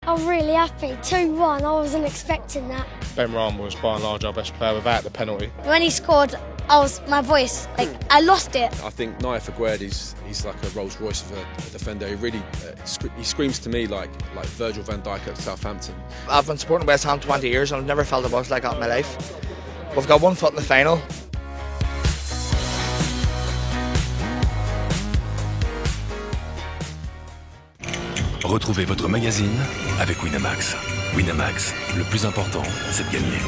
I'm really happy. 2-1, I wasn't expecting that. Ben Rama was by and large our best player without the penalty. When he scored, my voice, I lost it. I think Nayef Aguerd, he's like a Rolls Royce of a defender. He really he screams to me like Virgil van Dijk at Southampton. I've been supporting West Ham 20 years and I've never felt a buzz like that in my life. We've got one foot in the final. Retrouvez votre magazine avec Winamax. Winamax, le plus important, c'est de gagner.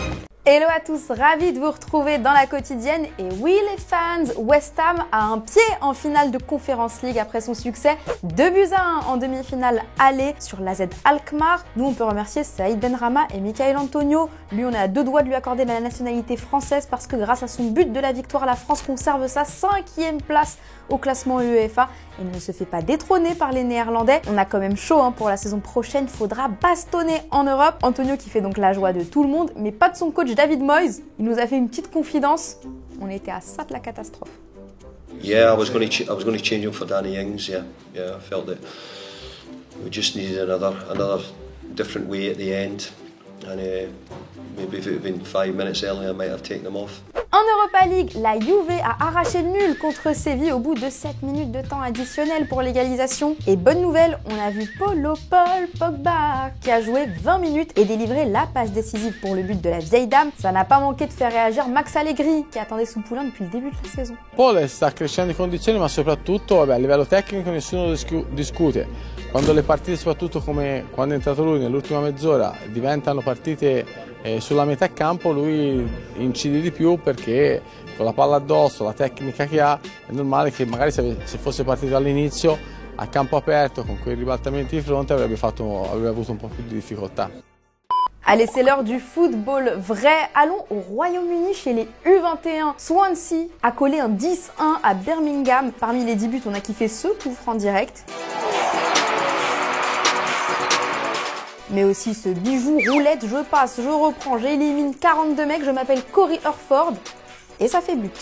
Hello à tous, ravi de vous retrouver dans la quotidienne. Et oui les fans, West Ham a un pied en finale de Conference League après son succès 2-1 en demi-finale aller sur l'AZ Alkmaar. Nous on peut remercier Saïd Benrahma et Michael Antonio. Lui on est à 2 doigts de lui accorder la nationalité française parce que grâce à son but de la victoire, la France conserve sa 5e place au classement UEFA et ne se fait pas détrôner par les Néerlandais. On a quand même chaud pour la saison prochaine, faudra bastonner en Europe. Antonio qui fait donc la joie de tout le monde, mais pas de son coach David Moyes. Il nous a fait une petite confidence. On était à ça de la catastrophe. Yeah, I was going to change him for Danny Ings. Yeah, I felt that we just needed another different way at the end, and maybe if it had been 5 minutes earlier, I might have taken him off. En Europa League, la Juve a arraché le nul contre Séville au bout de 7 minutes de temps additionnel pour l'égalisation. Et bonne nouvelle, on a vu Paul Pogba qui a joué 20 minutes et délivré la passe décisive pour le but de la vieille dame. Ça n'a pas manqué de faire réagir Max Allegri qui attendait son poulain depuis le début de la saison. Paul sta crescendo in condizioni, ma soprattutto a livello tecnico nessuno discute. Quando le partite, soprattutto come quando è entrato lui nell'ultima mezz'ora, diventano partite sulla metà campo, lui incide di più perché con la palla addosso, la tecnica che ha, è normale che magari se fosse partito all'inizio a campo aperto con quei ribaltamenti di fronte avrebbe avuto un po' più di difficoltà. Allez, c'est l'heure du football vrai. Allons au Royaume-Uni chez les U21. Swansea a collé un 10-1 à Birmingham. Parmi les 10 buts, on a kiffé ce coup franc direct. Mais aussi ce bijou roulette, je passe, je reprends, j'élimine 42 mecs, je m'appelle Corey Herford et ça fait but.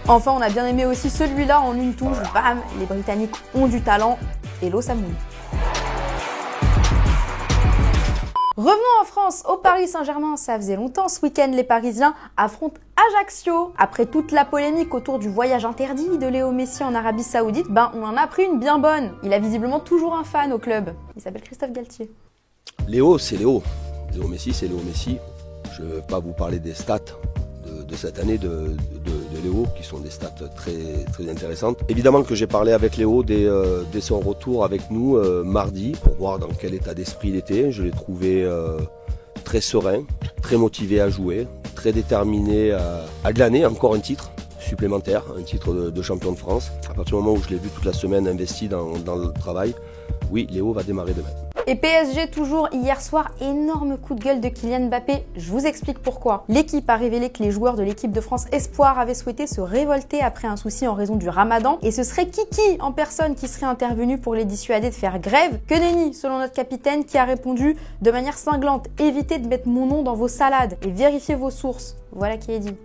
Enfin, on a bien aimé aussi celui-là en une touche, bam, les Britanniques ont du talent et l'eau ça mouille. Revenons en France, au Paris Saint-Germain, ça faisait longtemps. Ce week-end, les Parisiens affrontent Ajaccio. Après toute la polémique autour du voyage interdit de Léo Messi en Arabie Saoudite, on en a pris une bien bonne. Il a visiblement toujours un fan au club. Il s'appelle Christophe Galtier. Léo, c'est Léo. Léo Messi, c'est Léo Messi. Je ne vais pas vous parler des stats de cette année de Léo, qui sont des stats très, très intéressantes. Évidemment que j'ai parlé avec Léo dès son retour avec nous mardi, pour voir dans quel état d'esprit il était. Je l'ai trouvé très serein, très motivé à jouer, très déterminé à glaner encore un titre supplémentaire, un titre de champion de France. À partir du moment où je l'ai vu toute la semaine investi dans le travail, oui, Léo va démarrer demain. Et PSG toujours hier soir, énorme coup de gueule de Kylian Mbappé, je vous explique pourquoi. L'équipe a révélé que les joueurs de l'équipe de France Espoir avaient souhaité se révolter après un souci en raison du Ramadan et ce serait Kiki en personne qui serait intervenu pour les dissuader de faire grève. Que nenni, selon notre capitaine qui a répondu de manière cinglante, évitez de mettre mon nom dans vos salades et vérifiez vos sources. Voilà qui est dit.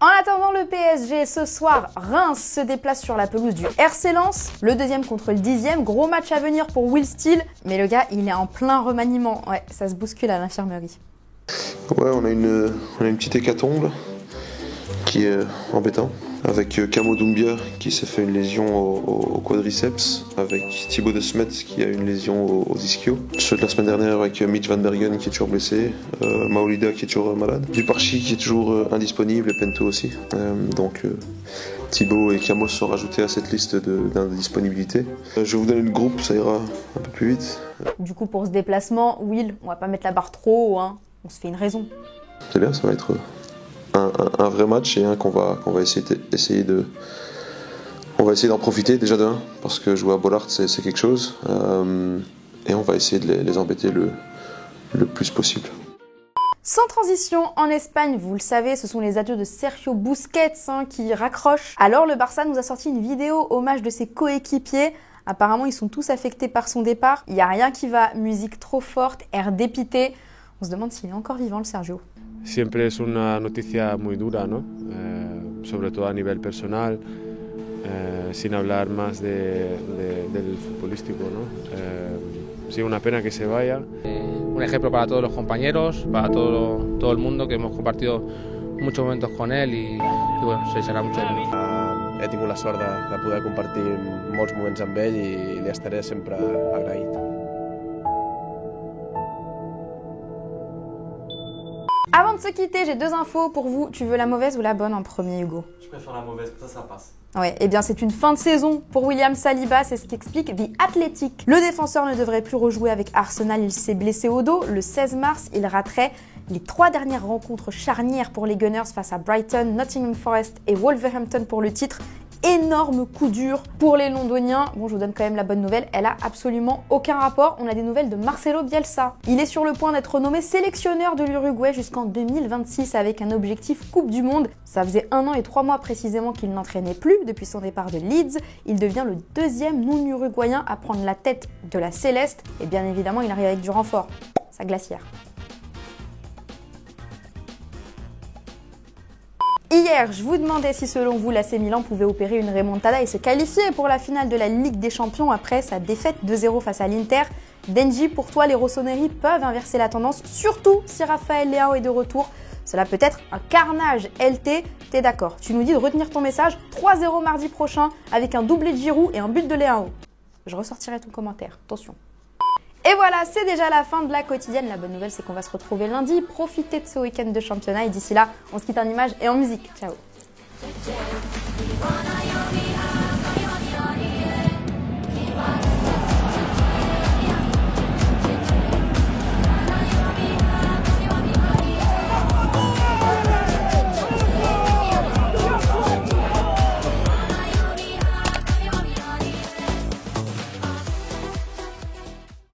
En attendant le PSG, ce soir, Reims se déplace sur la pelouse du RC Lens. Le 2e contre le 10e, gros match à venir pour Will Steele. Mais le gars, il est en plein remaniement. Ouais, ça se bouscule à l'infirmerie. Ouais, on a une petite hécatombe qui est embêtant. Avec Kamo Doumbia qui s'est fait une lésion au quadriceps, avec Thibaut de Smet qui a une lésion au ischio. Ceux de la semaine dernière avec Mitch Van Bergen qui est toujours blessé, Maolida qui est toujours malade, Duparchi qui est toujours indisponible et Pento aussi. Donc Thibaut et Kamo sont rajoutés à cette liste d'indisponibilité. Je vais vous donner le groupe, ça ira un peu plus vite. Du coup pour ce déplacement, Will, on va pas mettre la barre trop haut, on se fait une raison. C'est bien, ça va être un vrai match et qu'on va essayer d'en profiter déjà de 1 parce que jouer à Bollaert c'est quelque chose et on va essayer de les embêter le plus possible. Sans transition, en Espagne, vous le savez, ce sont les adieux de Sergio Busquets qui raccrochent. Alors le Barça nous a sorti une vidéo hommage de ses coéquipiers. Apparemment, ils sont tous affectés par son départ. Il n'y a rien qui va, musique trop forte, air dépité. On se demande s'il est encore vivant, le Sergio. Siempre es una noticia muy dura, ¿no? Sobre todo a nivel personal. sin hablar más del futbolístico, ¿no? Sí, una pena que se vaya. Un ejemplo para todos los compañeros, para todo el mundo, que hemos compartido muchos momentos con él y bueno, se serà mucho de menos. He tingut la sort de poder compartir molts moments amb ell i li estaré sempre agraït. Avant de se quitter, j'ai deux infos pour vous. Tu veux la mauvaise ou la bonne en premier, Hugo? Je préfère la mauvaise, ça passe. Ouais, eh bien c'est une fin de saison pour William Saliba, c'est ce qu'explique The Athletic. Le défenseur ne devrait plus rejouer avec Arsenal, il s'est blessé au dos. Le 16 mars, il raterait les 3 dernières rencontres charnières pour les Gunners face à Brighton, Nottingham Forest et Wolverhampton pour le titre. Énorme coup dur pour les Londoniens. Bon, je vous donne quand même la bonne nouvelle, elle a absolument aucun rapport. On a des nouvelles de Marcelo Bielsa. Il est sur le point d'être nommé sélectionneur de l'Uruguay jusqu'en 2026 avec un objectif Coupe du Monde. Ça faisait 1 an et 3 mois précisément qu'il n'entraînait plus depuis son départ de Leeds. Il devient le 2e non-uruguayen à prendre la tête de la Céleste. Et bien évidemment, il arrive avec du renfort. Sa glacière. Hier, je vous demandais si selon vous, l'AC Milan pouvait opérer une remontada et se qualifier pour la finale de la Ligue des Champions après sa défaite 2-0 face à l'Inter. Denji, pour toi, les rossoneri peuvent inverser la tendance, surtout si Raphaël Leao est de retour. Cela peut être un carnage LT, t'es d'accord? Tu nous dis de retenir ton message, 3-0 mardi prochain avec un doublé de Giroud et un but de Leao. Je ressortirai ton commentaire, attention. Et voilà, c'est déjà la fin de la quotidienne. La bonne nouvelle, c'est qu'on va se retrouver lundi. Profitez de ce week-end de championnat et d'ici là, on se quitte en images et en musique. Ciao.